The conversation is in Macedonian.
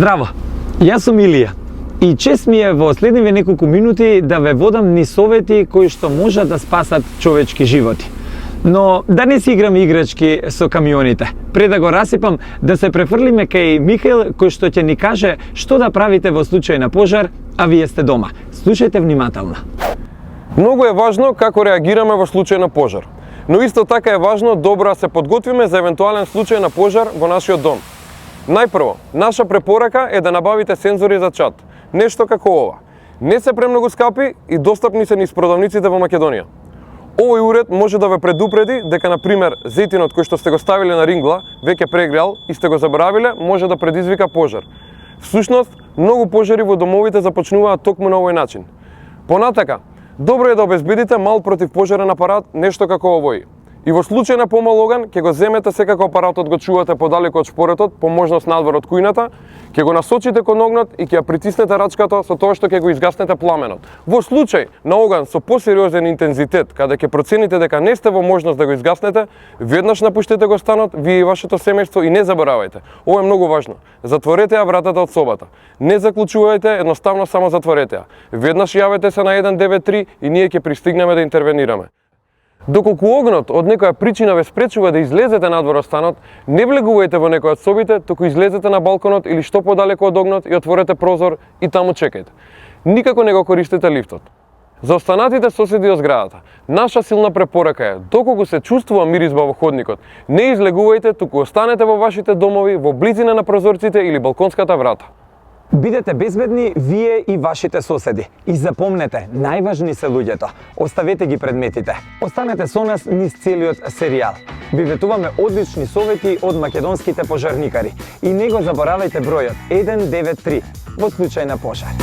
Здраво, јас сум Илија и чест ми е во следниве неколку минути да ве водам низ совети кои што можат да спасат човечки животи. Но да не си играм играчки со камионите. Пред да го расипам, да се префрлиме кај Михаил кој што ќе ни каже што да правите во случај на пожар, а вие сте дома. Слушајте внимателно. Многу е важно како реагираме во случај на пожар. Но исто така е важно добро да се подготвиме за евентуален случај на пожар во нашиот дом. Најпрво, наша препорака е да набавите сензори за чад. Нешто како ова. Не се премногу скапи и достапни се низ продавниците во Македонија. Овој уред може да ве предупреди дека, например, зетинот кој што сте го ставиле на рингла, веќе прегрел и сте го заборавиле, може да предизвика пожар. Всушност, многу пожари во домовите започнуваат токму на овој начин. Понатака, добро е да обезбедите мал противпожарен апарат, нешто како овој. И во случај на помал оган, ќе го земете секако апаратот, го чувате подалеку од шпоретот, по можност надвор од кујната, ќе го насочите кон огнот и ќе ја притиснете рачката со тоа што ќе го изгаснете пламенот. Во случај на оган со посериозен интензитет, каде ќе процените дека не сте во можност да го изгаснете, веднаш напуштете го станот, вие и вашето семејство, и не заборавајте. Ова е многу важно. Затворете ја вратата од собата. Не заклучувајте, едноставно само затворете ја. Веднаш јавете се на 193 и ние ќе пристигнеме да интервенираме. Доколку огнот од некоја причина ве спречува да излезете надвор од станот, не влегувајте во некој од собите, туку излезете на балконот или што подалеку од огнот и отворете прозор и таму чекајте. Никако не го користете лифтот. За останатите соседи од зградата, наша силна препорака е, доколку се чувствува миризба во ходникот, не излегувајте, туку останете во вашите домови, во близина на прозорците или балконската врата. Бидете безбедни вие и вашите соседи. И запомнете, најважни се луѓето. Оставете ги предметите. Останете со нас низ целиот серијал. Ви ветуваме одлични совети од македонските пожарникари. И не го заборавајте бројот 193 во случај на пожар.